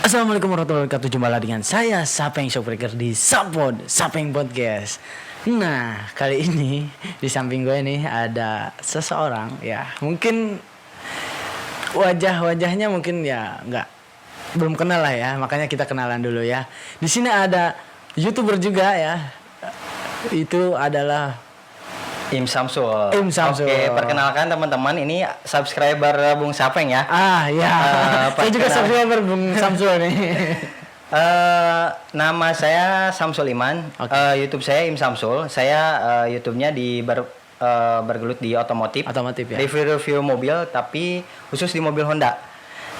Assalamualaikum warahmatullahi wabarakatuh. Jumpa lagi dengan saya Sapeng Shopbreaker di Sapod Sapeng Podcast. Nah, kali ini di samping gue nih ada seseorang ya. Mungkin wajahnya mungkin ya belum kenal lah ya. Makanya kita kenalan dulu ya. Di sini ada YouTuber juga ya. Itu adalah Im Samsul. Oke, perkenalkan teman-teman, ini subscriber Bung Sapeng ya. Ya. Saya juga subscriber Bung Samsul nih. Nama saya Samsul Iman. YouTube saya Im Samsul. Saya YouTube-nya bergelut di otomotif. Otomotif ya. Review mobil, tapi khusus di mobil Honda.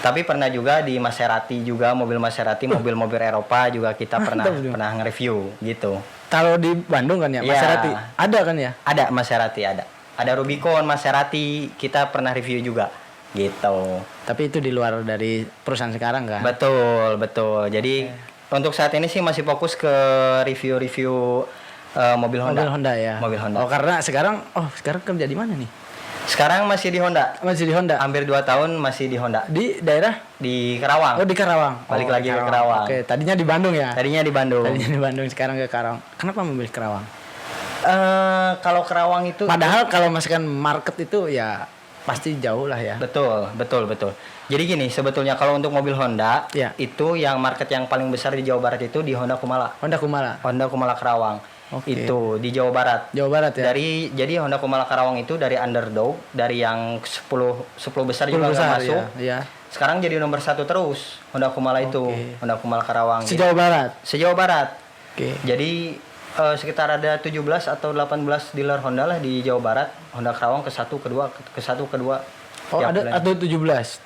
Tapi pernah juga di Maserati juga, mobil Maserati, mobil-mobil Eropa juga kita pernah nge-review gitu. Kalau di Bandung kan ya, Maserati ada kan ya? Ada Maserati, ada Rubicon, Maserati, kita pernah review juga gitu. Tapi itu di luar dari perusahaan sekarang kan? Betul. Jadi untuk saat ini sih masih fokus ke review mobil Honda. Mobil Honda. Oh, karena sekarang kerja di mana nih? Sekarang masih di Honda. Masih di Honda. Hampir 2 tahun masih di Honda. Di daerah? Di Karawang. Oh, di Karawang. Balik lagi ke Karawang. Oke, tadinya di Bandung ya? Tadinya di Bandung, sekarang ke Karawang. Kenapa memilih Karawang? Kalau Karawang itu padahal kalau masukkan market itu ya pasti jauh lah ya. Betul. Jadi gini, sebetulnya kalau untuk mobil Honda, itu yang market yang paling besar di Jawa Barat itu di Honda Kumala. Honda Kumala Karawang. Okay. Itu di Jawa Barat ya. Jadi Honda Kumala Karawang itu dari underdog, dari yang 10 besar juga nggak masuk ya. Sekarang jadi nomor 1 terus Honda Kumala itu. Honda Kumala Karawang sejauh Barat. Jadi sekitar ada 17 atau 18 dealer Honda lah di Jawa Barat. Honda Karawang ke 1, kedua. Ada 17.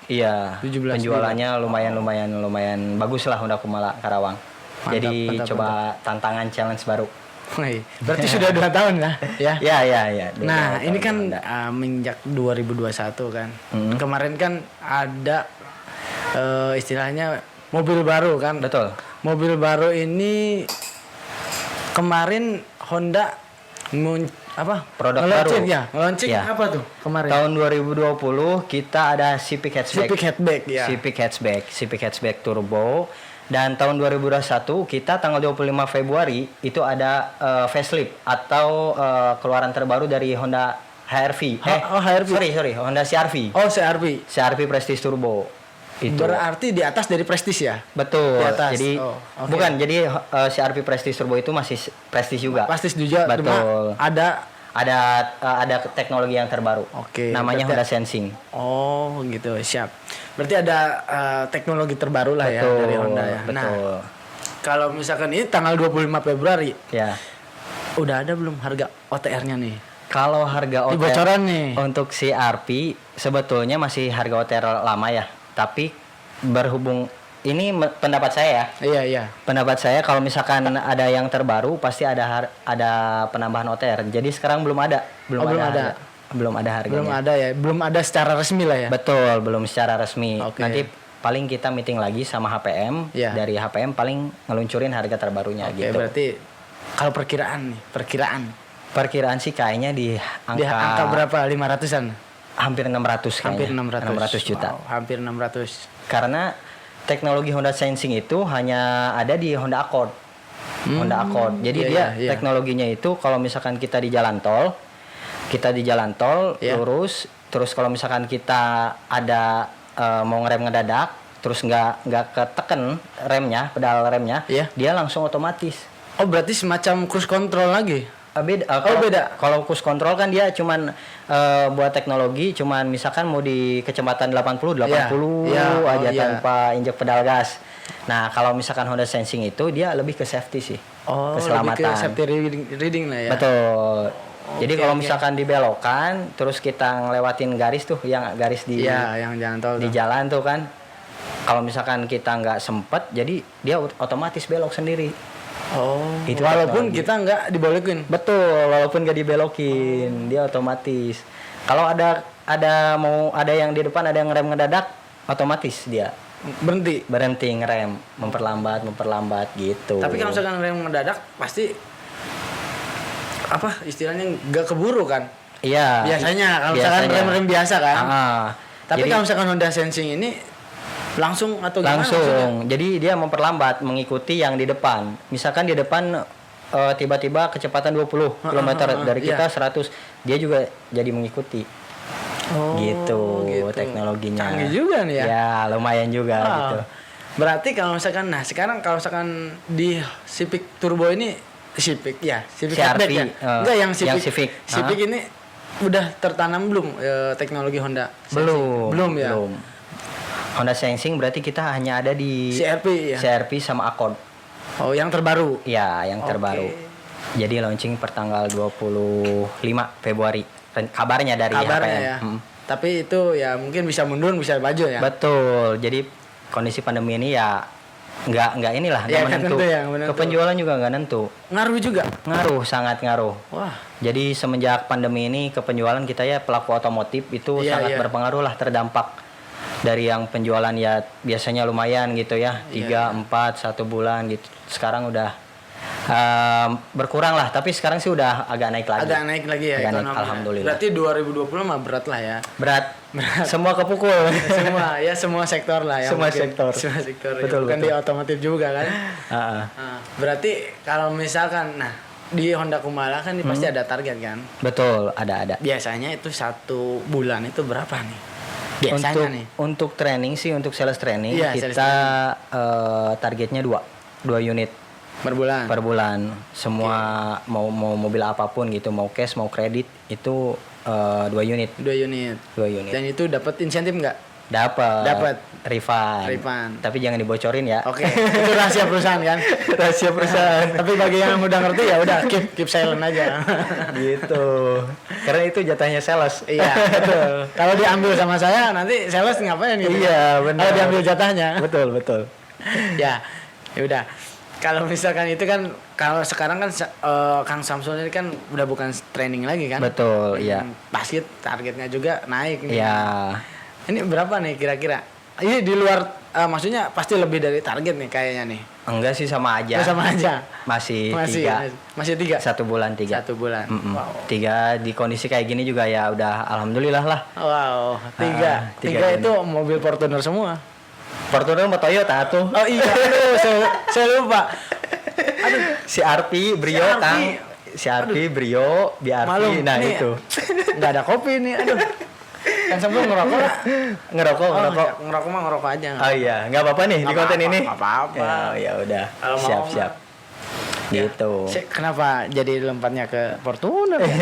Iya. 17 penjualannya lumayan bagus lah Honda Kumala Karawang. Mantap, coba tantangan challenge baru. Berarti sudah 2 tahun lah ya. Ya. Nah, ini kan menjak 2021 kan. Kemarin kan ada istilahnya mobil baru kan. Betul. Mobil baru ini kemarin Honda produk baru. Launching apa tuh kemarin? Tahun 2020 kita ada Civic Hatchback Turbo. Dan tahun 2021 kita tanggal 25 Februari itu ada facelift atau keluaran terbaru dari Honda HR-V. HR-V. Sorry, Honda CR-V. Oh, CR-V. CR-V Prestige Turbo. Itu. Berarti di atas dari Prestige ya? Betul. Di atas. Jadi bukan, jadi CR-V Prestige Turbo itu masih Prestige juga. Prestige juga. Betul. Ada teknologi yang terbaru. Namanya Honda Sensing. Oh, gitu. Siap. Berarti ada teknologi terbaru lah ya dari Honda ya. Betul. Nah, kalau misalkan ini tanggal 25 Februari. Ya. Udah ada belum harga OTR-nya nih? Kalau harga OTR bocoran nih. Untuk CR-V sebetulnya masih harga OTR lama ya. Tapi berhubung ini pendapat saya ya. Iya. Pendapat saya kalau misalkan ada yang terbaru pasti ada penambahan OTR. Jadi sekarang belum ada harganya. Belum ada secara resmi lah ya. Betul, belum secara resmi. Nanti paling kita meeting lagi sama HPM. Dari HPM paling ngeluncurin harga terbarunya gitu. Berarti kalau perkiraan sih kayaknya di angka berapa? 500-an? Hampir 600 kayaknya. Hampir 600 juta. Wow, hampir 600. Karena teknologi Honda Sensing itu hanya ada di Honda Accord. Jadi teknologinya itu kalau misalkan kita di jalan tol lurus, terus kalau misalkan kita ada mau ngerem ngedadak, terus nggak keteken pedal remnya, dia langsung otomatis. Oh, berarti semacam cruise control lagi? Beda. Kalau cruise control kan dia cuman buat teknologi, cuman misalkan mau di kecepatan 80 aja tanpa injek pedal gas. Nah, kalau misalkan Honda Sensing itu dia lebih ke safety sih. Keselamatan. Lebih ke safety reading lah ya. Betul. Jadi kalau misalkan dibelokan, terus kita ngelewatin garis tuh, yang garis yang jalan tol di jalan tuh kan. Kalau misalkan kita nggak sempet, jadi dia otomatis belok sendiri. Itu walaupun kita nggak dibelokin. Betul, walaupun nggak dibelokin, dia otomatis. Kalau ada yang di depan, ada yang ngerem ngedadak, otomatis dia berhenti ngerem, memperlambat gitu. Tapi kalau misalkan ngerem ngedadak pasti istilahnya nggak keburu kan? Iya. Biasanya kalau misalkan rem biasa kan. Tapi kalau misalkan Honda Sensing ini Langsung atau gimana? Langsung. maksudnya? Jadi dia memperlambat mengikuti yang di depan. Misalkan di depan tiba-tiba kecepatan 20 km dari kita 100, dia juga jadi mengikuti. Gitu teknologinya. Canggih juga nih ya. Ya, lumayan juga Wow. gitu. Berarti kalau misalkan, nah sekarang kalau misalkan di Civic Turbo ini, Civic CR-V, hatchback ya? Enggak, yang yang Civic. Civic. Civic ini udah tertanam belum teknologi Honda? Belum. Belum ya? Belum. Honda Sensing berarti kita hanya ada di CR-V ya? CR-V sama Accord. Oh, yang terbaru. Ya, yang terbaru. Jadi launching pertanggal 25 Februari. Kabarnya dari Kabarnya HPM. ya. Tapi itu ya mungkin bisa mundur, bisa maju ya. Betul. Jadi kondisi pandemi ini ya nggak inilah, Ya, nggak menentu. tentu ya, menentu. Kepenjualan juga nggak nentu. Ngaruh juga. Ngaruh, sangat ngaruh. Wah. Jadi semenjak pandemi ini kepenjualan kita ya pelaku otomotif itu Iya, sangat iya. berpengaruh lah, terdampak dari yang penjualan ya biasanya lumayan gitu ya, 3, 4, 1 bulan gitu. Sekarang udah berkurang lah, tapi sekarang sih udah agak naik lagi. Agak naik lagi ya Agak naik, ekonominya. alhamdulillah. Berarti 2020 mah berat lah ya. Berat. Semua kepukul. semua sektor lah ya. Semua mungkin. sektor. Semua sektor. Betul, ya. Bukan betul. di otomotif juga kan. Heeh. Nah, berarti kalau misalkan, nah di Honda Kumala kan pasti ada target kan. Betul, ada. Biasanya itu 1 bulan itu berapa nih? Biasanya Untuk nih. untuk training sih, untuk sales training Iya, kita sales targetnya 2 unit Per bulan. per bulan. Semua mau mobil apapun gitu, mau cash mau kredit itu 2 unit. 2 unit. 2 unit. Dan itu dapat insentif nggak? Dapat refund. Refund. Tapi jangan dibocorin ya. Oke. Itu rahasia perusahaan kan? Rahasia perusahaan. Tapi bagi yang udah ngerti ya udah keep silent aja. Gitu. Karena itu jatahnya sales. Iya, betul. Kalau diambil sama saya nanti sales ngapain gitu? Iya, benar. Kalau diambil jatahnya. Betul. ya udah. Kalau misalkan itu kan, kalau sekarang kan Kang Samsul ini kan udah bukan training lagi kan? Betul, iya. Pasti targetnya juga naik nih. Iya. Ini berapa nih kira-kira? Ini di luar, maksudnya pasti lebih dari target nih kayaknya nih. Enggak sih, sama aja. Oh, sama aja. Masih 3. Masih 3. 1 bulan 3. 1 bulan. Wow. 3 di kondisi kayak gini juga ya udah alhamdulillah lah. Wow, 3. 3 itu mobil Fortuner semua. Fortuner sama Toyota tuh. Oh iya, aduh, saya lupa. Aduh, CR-V, Brio, CR-V. Kang. CR-V, Brio, BRV, malu. nah Nih, itu. Nggak ada kopi nih, aduh. Kan sambil ngerokok lah. Ngerokok. Ngerokok mah ngerokok aja. Oh iya, nggak apa-apa nih di Nggak konten apa-apa, ini. nggak apa-apa. Ya udah. Kalau mau Siap. Gitu. Kenapa jadi lompatnya ke Fortuner ya?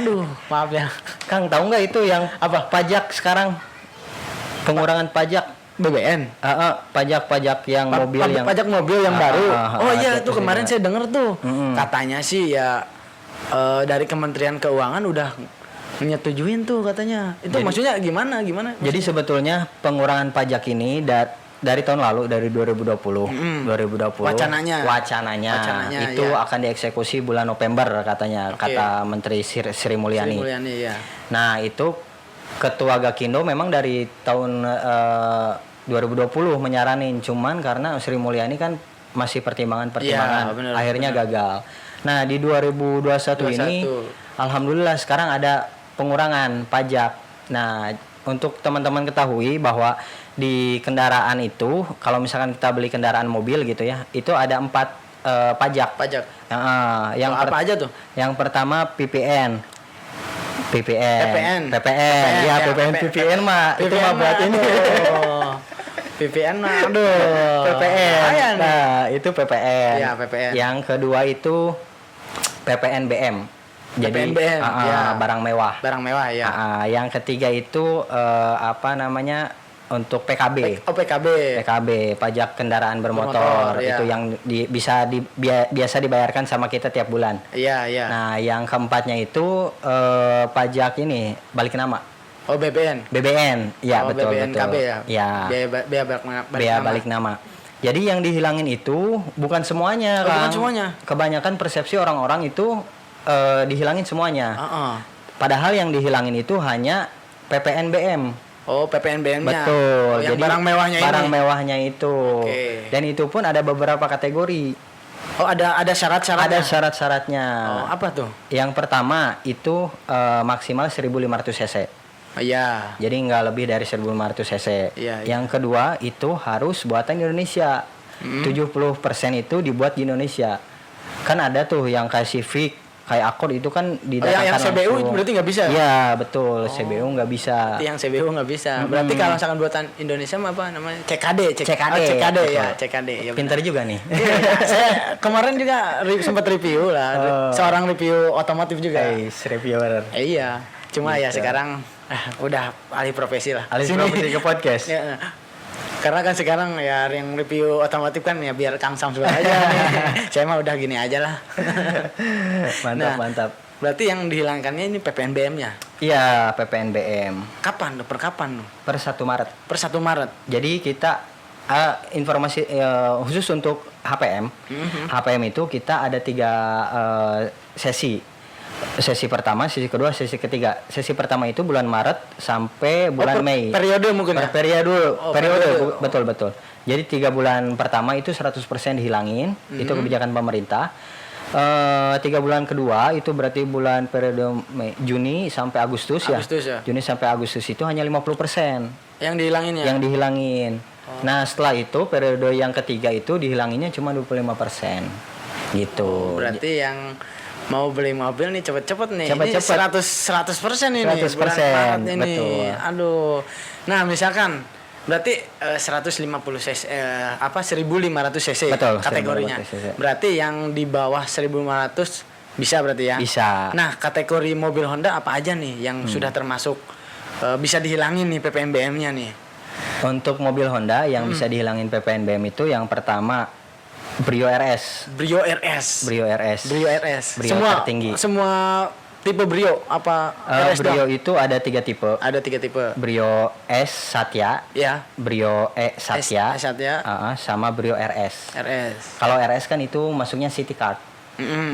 Aduh, maaf ya. Kang, tahu nggak itu yang apa? Pajak sekarang. Pengurangan pajak. BBN. Pajak yang mobil yang pajak mobil yang baru. Oh iya, itu tuh kemarin saya denger tuh. Mm-mm. Katanya sih ya dari Kementerian Keuangan udah nyetujuin tuh katanya. Itu maksudnya gimana? Jadi sebetulnya pengurangan pajak ini dari tahun lalu, dari 2020. 2020. Wacananya itu iya. akan dieksekusi bulan November katanya, Oke. kata Menteri Sri Mulyani. ya. Nah, itu Ketua Gakindo memang dari tahun 2020 menyaranin, cuman karena Sri Mulyani kan masih pertimbangan-pertimbangan, Iya, bener, akhirnya gagal. Nah, di 2021 ini alhamdulillah sekarang ada pengurangan pajak. Nah, untuk teman-teman ketahui bahwa di kendaraan itu, kalau misalkan kita beli kendaraan mobil gitu ya, itu ada 4 pajak. Yang apa aja tuh? Yang pertama PPN. PPN, ya, PPN mah itu mah buat ini. PPN mah aduh. PPN. Nah, itu PPN. Iya, PPN. Yang kedua itu PPNBM. Jadi PPNBM, ya. barang mewah. Barang mewah ya. Yang ketiga itu untuk PKB. PKB, pajak kendaraan bermotor. Bermotor, ya. Itu yang biasa dibayarkan sama kita tiap bulan. Iya. Nah, yang keempatnya itu pajak ini balik nama. Oh, BBN. Ya, Oh, betul. BBNKB ya. Ya. Biaya balik nama. Jadi yang dihilangin itu bukan semuanya, bukan Kang. semuanya. Kebanyakan persepsi orang-orang itu dihilangin semuanya. Padahal yang dihilangin itu hanya PPNBM. Oh, PPNBM-nya. Betul. Yang Jadi barang mewahnya itu. Oke. Dan itu pun ada beberapa kategori. Oh, ada syarat-syaratnya. Ada syarat-syaratnya. Oh, apa tuh? Yang pertama itu maksimal 1.500 cc. Iya. Jadi nggak lebih dari 1500 cc. Iya, iya. Yang kedua itu harus buatan Indonesia. 70% itu dibuat di Indonesia. Kan ada tuh yang kayak Civic, kayak Accord itu kan didatangkan yang CBU langsung. berarti nggak bisa? Iya betul, CBU nggak bisa. Berarti yang CBU nggak bisa. Berarti kalau misalkan buatan Indonesia mah apa namanya? CKD. CKD. CKD ya, Betul. CKD. Ya, Pinter juga nih. Iya, saya kemarin juga sempat review lah, seorang review otomotif juga. Reviewer. Iya, cuma ya Gitu. sekarang udah alih profesi lah. Alih Sini. profesi ke podcast. Ya, karena kan sekarang ya yang review otomotif kan ya biar Kang Samsul aja nih. Saya mah udah gini aja lah. Mantap, Nah, mantap. Berarti yang dihilangkannya ini PPNBM-nya. Iya, PPNBM Kapan? Per kapan? per 1 Maret. Per 1 Maret. Jadi kita informasi khusus untuk HPM. HPM itu kita ada 3 sesi. Sesi pertama, sesi kedua, sesi ketiga. Sesi pertama itu bulan Maret sampai bulan Mei. Periode mungkin ya? Periode, periode. betul. Jadi 3 bulan pertama itu 100% dihilangin, itu kebijakan pemerintah. 3 bulan kedua itu berarti bulan periode Juni sampai Agustus ya. Juni sampai Agustus itu hanya 50%. Yang dihilangin ya? Yang dihilangin. Nah, setelah itu periode yang ketiga itu dihilanginnya cuma 25%. Gitu. Berarti yang mau beli mobil nih cepet-cepet nih. Cepet-cepet. Ini 100% ini. 100%, bulan Maret ini. betul. Aduh. Nah, misalkan berarti 150 cc 1500 cc Betul, kategorinya. 1500 cc. Berarti yang di bawah 1500 bisa berarti ya? Bisa. Nah, kategori mobil Honda apa aja nih yang sudah termasuk bisa dihilangin nih PPNBM-nya nih? Untuk mobil Honda yang bisa dihilangin PPNBM itu yang pertama Brio RS. Brio RS. Brio RS. Brio RS. Brio semua tertinggi. Semua tipe Brio apa RS Brio doang? itu ada 3 tipe. Ada 3 tipe. Brio S Satya, Ya. Brio E Satya, S Satya. sama Brio RS. RS. Kalau RS kan itu masuknya City Card,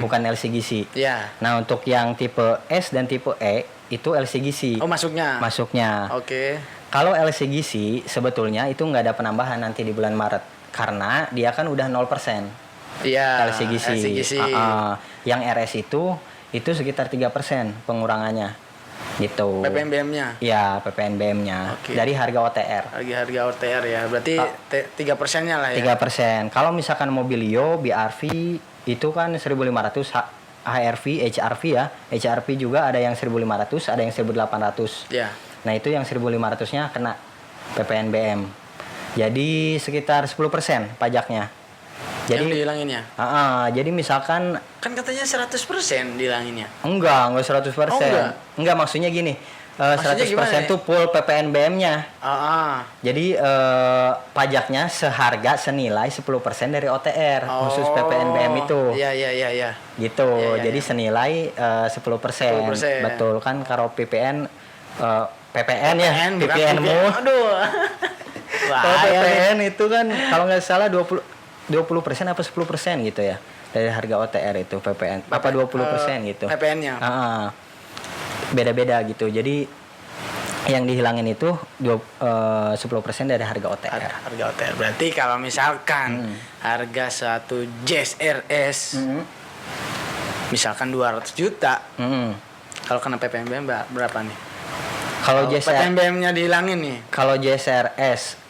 bukan LCGC. Ya. Nah, untuk yang tipe S dan tipe E itu LCGC. Oh, masuknya. Masuknya. Oke. Kalau LCGC sebetulnya itu nggak ada penambahan nanti di bulan Maret karena dia kan udah 0%. Iya. LCGC. Yang RS itu sekitar 3% pengurangannya. Gitu. PPNBM-nya. Iya, PPNBM-nya. Oke. Dari harga OTR. Harga OTR ya. Berarti 3%-nya lah ya. 3%. Kalau misalkan Mobilio, BRV itu kan 1.500, HRV, HRV ya. HRV juga ada yang 1.500, ada yang 1.800. Ya. Nah, itu yang 1.500-nya kena PPNBM. Jadi sekitar 10% pajaknya. Yang Jadi dihilanginnya. jadi misalkan Kan katanya 100% dihilanginnya. enggak 100%. Oh, enggak? Enggak, maksudnya gini. Maksudnya 100% gimana itu full PPNBM-nya. Jadi pajaknya seharga senilai 10% dari OTR khusus PPNBM itu. Iya. Gitu. Iya, Jadi senilai 10%. 10%. Betul kan kalau PPN PPN ya, bukan PPN-mu. Aduh. Kalau Wah, PPN itu kan kalau nggak salah 20% apa 10% gitu ya dari harga OTR itu PPN apa 20% gitu. PPN-nya. Beda-beda gitu. Jadi yang dihilangin itu 10% dari harga OTR. Harga OTR. Berarti kalau misalkan harga satu Jazz RS misalkan 200 juta. Kalau kena PPNBM berapa nih? Kalau PPNBM-nya dihilangin nih. Kalau JSRS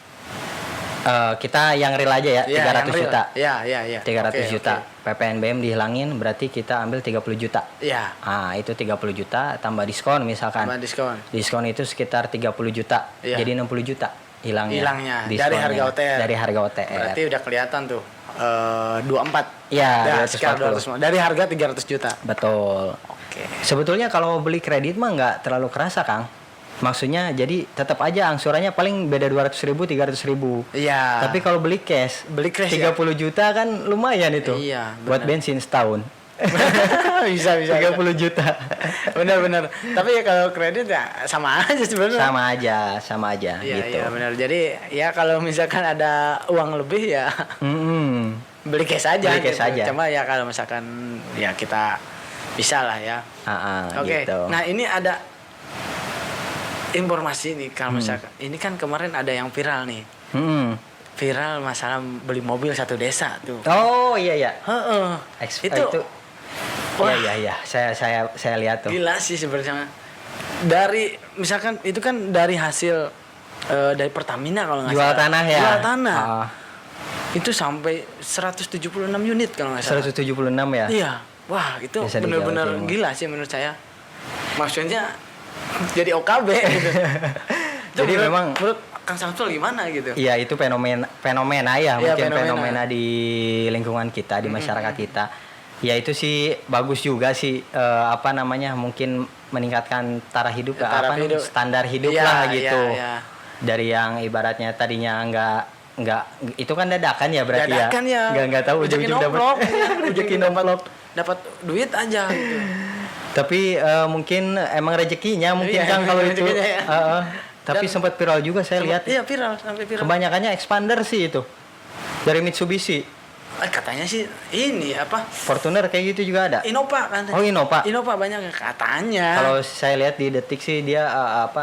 kita yang real aja ya, 300 juta. Iya. 300 juta. PPNBM dihilangin berarti kita ambil 30 juta. Iya. Itu 30 juta tambah diskon misalkan. Tambah diskon. Diskon itu sekitar 30 juta. Iya. Jadi 60 juta hilangnya. Dari harga OTR. Dari harga OTR. Berarti udah kelihatan tuh. 24. Iya, Nah, sekarang 200. Dari harga 300 juta. Betul. Oke. Sebetulnya kalau beli kredit mah nggak terlalu kerasa, Kang. Maksudnya jadi tetap aja angsurannya paling beda 200.000, 300.000. Iya. Tapi kalau beli cash 30 juta kan lumayan itu. Iya, buat bensin setahun. bisa 30 juta. Benar. Tapi ya kalau kredit ya sama aja sebenarnya. Sama aja Iya, gitu. Iya benar. Jadi ya kalau misalkan ada uang lebih ya beli cash aja. Beli cash aja. Cuma ya kalau misalkan ya kita bisa lah ya. Oke. Gitu. Nah, ini ada informasi nih kalau misalkan ini kan kemarin ada yang viral nih. Viral masalah beli mobil satu desa tuh. Oh iya. Itu Iya. Saya lihat tuh. gila sih sebenarnya. dari misalkan itu kan dari hasil dari Pertamina kalau nggak Jual salah. tanah ya. Jual tanah. Itu sampai 176 unit kalau nggak salah. 176 ya. Iya. Wah, itu Biasa di benar-benar Jawa Timur. gila sih menurut saya. Maksudnya jadi OKB gitu. Jadi memang menurut Kang Samsul gimana gitu? Iya, itu fenomena ya, Iya, mungkin fenomena. fenomena di lingkungan kita, di masyarakat kita. Ya itu sih bagus juga sih mungkin meningkatkan taraf hidup Taraf hidup. standar hidup Iya, lah gitu. iya. Dari yang ibaratnya tadinya nggak itu kan dadakan ya berarti Dadakan ya. nggak tahu Rezeki ujung-ujung dapat nomplok. rezeki nomplok. Dapat duit aja gitu. Tapi mungkin emang rezekinya mungkin Iya, kan kalau itu. rezekinya ya. Tapi Dan- sempat viral juga saya lihat. Iya, viral sampai viral. Kebanyakannya expander sih itu. Dari Mitsubishi. Katanya sih ini apa? Fortuner kayak gitu juga ada. Innova kan. Oh, Innova. Innova banyak katanya. Kalau saya lihat di Detik sih dia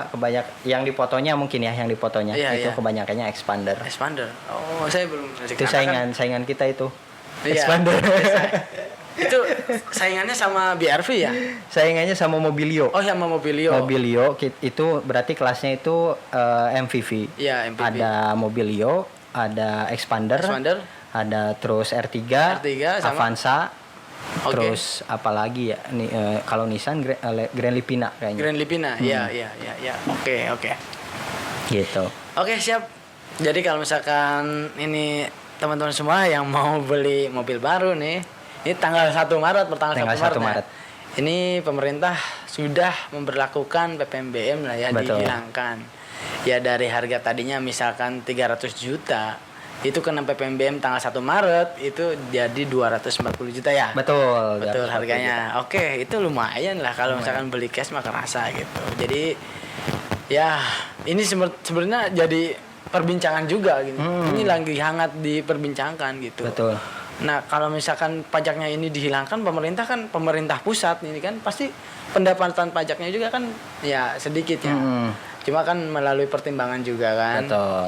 kebanyak yang dipotonya mungkin ya, yang dipotonya Iya, itu iya. kebanyakannya expander. Expander. Oh, saya belum Itu saingan kita itu. Iya. Expander. Itu saingannya sama BRV ya? Saingannya sama Mobilio. Oh, sama Mobilio. Mobilio itu berarti kelasnya itu MPV. Iya, MPV. Ada Mobilio, ada Expander, Expander. ada terus R3, R3 sama? Avanza, Oke. terus apalagi ya nih kalau Nissan Grand Lipina kayaknya. Grand Lipina. Iya, iya. Oke. Gitu. Oke, siap. Jadi kalau misalkan ini teman-teman semua yang mau beli mobil baru nih, ini tanggal 1 Maret, Tanggal 1 Maret. Ya. Ini pemerintah sudah memberlakukan PPNBM lah ya, Betul. dihilangkan. Ya dari harga tadinya misalkan 300 juta, itu kena PPNBM tanggal 1 Maret itu jadi 240 juta ya. Betul. Betul Betul. harganya. Oke, itu lumayan lah kalau misalkan beli cash mah kerasa gitu. Jadi ya ini sebenarnya jadi perbincangan juga gitu. Ini lagi hangat diperbincangkan gitu. Betul. Nah, kalau misalkan pajaknya ini dihilangkan, pemerintah kan pemerintah pusat ini kan pasti pendapatan pajaknya juga kan ya sedikit ya. Cuma kan melalui pertimbangan juga kan. Betul.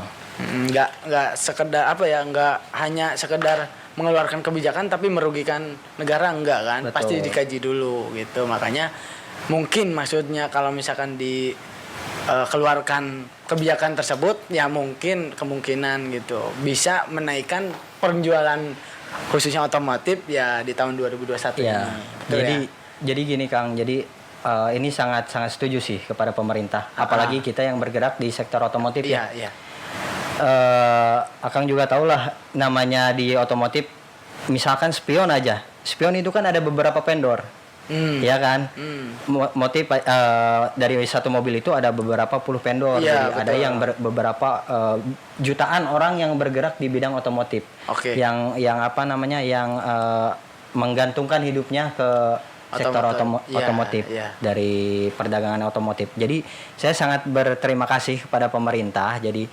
Nggak sekedar nggak hanya sekedar mengeluarkan kebijakan tapi merugikan negara enggak kan. Betul. Pasti dikaji dulu gitu. Makanya mungkin maksudnya kalau misalkan keluarkan kebijakan tersebut ya mungkin kemungkinan gitu bisa menaikkan penjualan khususnya otomotif ya di tahun 2021 Ya. ini. Betul Jadi gini Kang, jadi ini sangat setuju sih kepada pemerintah, apalagi kita yang bergerak di sektor otomotif Iya, ya. iya. Akang juga tahu lah namanya di otomotif, misalkan spion aja. Spion itu kan ada beberapa vendor. Ya kan, motif dari satu mobil itu ada beberapa puluh vendor. Iya, Jadi ada betul. yang beberapa jutaan orang yang bergerak di bidang otomotif. Oke. Yang menggantungkan hidupnya ke sektor Iya, otomotif iya. dari perdagangan otomotif. Jadi saya sangat berterima kasih kepada pemerintah. Jadi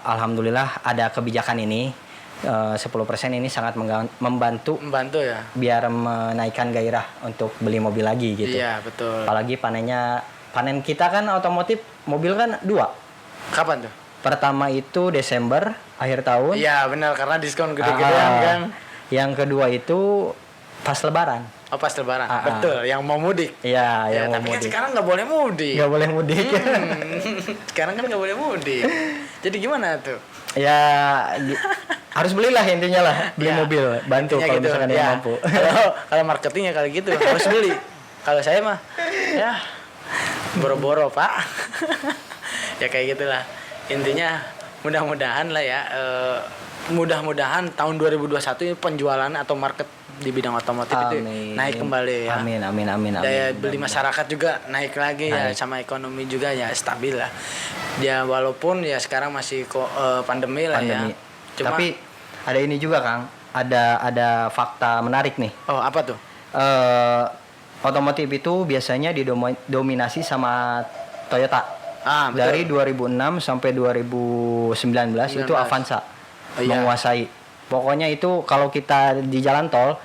alhamdulillah ada kebijakan ini. 10% ini sangat membantu ya. biar menaikkan gairah untuk beli mobil lagi gitu. Iya, betul. Apalagi panen kita kan otomotif mobil kan 2. Kapan tuh? Pertama itu Desember akhir tahun. Iya, benar karena diskon gede-gedean kan. Yang kedua itu pas Lebaran. Oh, pas lebaran. Betul, yang mau mudik. Iya, Ya, yang mau tapi kan mudik. sekarang nggak boleh mudik. Nggak boleh mudik. Sekarang kan nggak boleh mudik. Jadi gimana tuh? Ya harus belilah intinya lah, beli Ya, mobil, bantu intinya kalau gitu, misalkan ya. yang mampu. Kalau marketingnya kali gitu harus beli. Kalau saya mah ya boro-boro Pak. Ya kayak gitulah. Intinya mudah-mudahan lah ya. Mudah-mudahan tahun 2021 ini penjualan atau market di bidang otomotif itu naik kembali ya. Amin. Daya beli masyarakat juga naik lagi ya, Naik. sama ekonomi juga ya stabil lah. Ya walaupun ya sekarang masih pandemi lah ya. Cuma, Tapi ada ini juga Kang, ada fakta menarik nih. oh apa tuh? Otomotif itu biasanya didominasi sama Toyota. Betul. Dari 2006 sampai 2019 itu Avanza Oh, iya. menguasai. Pokoknya itu kalau kita di jalan tol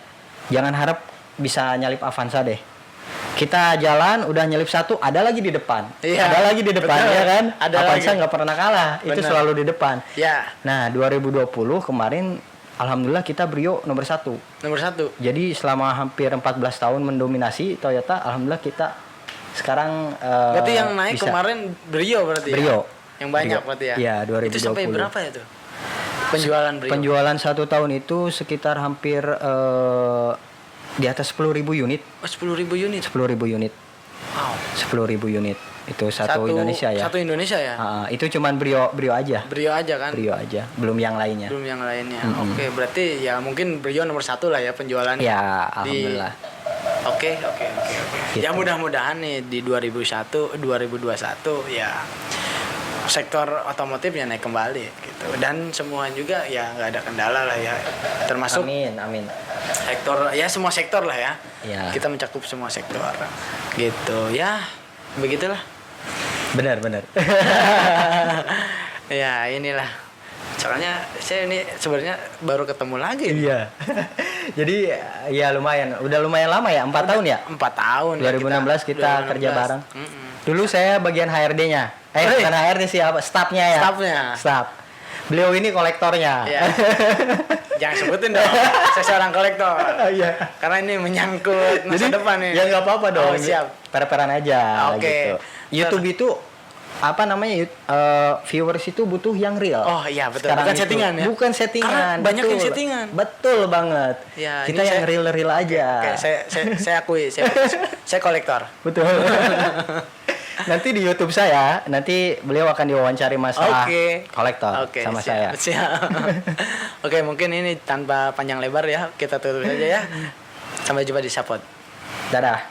jangan harap bisa nyalip Avanza deh. Kita jalan udah nyelip satu, ada lagi di depan. Iya, Ada lagi di depan betul. ya kan? Ada Avanza lagi. nggak pernah kalah, itu Benar. selalu di depan. Ya, Nah, 2020 kemarin alhamdulillah kita Brio nomor 1. nomor 1. Jadi selama hampir 14 tahun mendominasi Toyota, alhamdulillah kita Sekarang Berarti yang naik bisa. kemarin Brio berarti ya? Brio. Yang banyak Brio. berarti ya? Iya, 2020. Itu sampai berapa ya tuh? Penjualan Brio? Penjualan 1 tahun itu sekitar hampir di atas 10.000 unit. Oh, 10.000 unit. 10.000 unit. Wow. 10.000 unit. Itu satu Indonesia ya. Satu Indonesia ya? Itu cuman Brio aja. Brio aja kan? Brio aja, belum yang lainnya. Belum yang lainnya. Oke, berarti ya mungkin Brio nomor 1 lah ya penjualan. Ya, alhamdulillah. Oke. Gitu. Ya mudah-mudahan nih di 2021 ya sektor otomotif ya naik kembali gitu. Dan semua juga ya nggak ada kendala lah ya. Termasuk Amin. sektor ya semua sektor lah ya. Ya. Kita mencakup semua sektor. Gitu. Ya, begitulah. Benar. Ya, inilah. Soalnya saya ini sebenarnya baru ketemu lagi. Iya. Jadi ya lumayan, udah lumayan lama ya, 4 tahun ya? 4 tahun 2016 kita 2016. kerja bareng. Dulu saya bagian HRD-nya. Bukan HRD sih, apa? Staffnya ya. Staff. Beliau ini kolektornya. Ya. Jangan sebutin dong. Saya seorang kolektor. Iya. Karena ini menyangkut masa depan nih. Ya nggak apa-apa dong. Oh, siap. Per-peran aja Oke. gitu. YouTube itu apa namanya, viewers itu butuh yang real. Oh iya betul. Sekarang Bukan itu. settingan ya. Bukan settingan. Karena banyak yang betul. settingan. Betul banget. Ya, kita ini yang saya- real aja. Oke, saya akui, saya kolektor. Betul. Nanti di YouTube saya, nanti beliau akan diwawancari masalah kolektor Oke, sama siap, saya. Siap. Oke, mungkin ini tanpa panjang lebar ya, kita tutup saja ya. Sampai jumpa di Sapot. Dadah.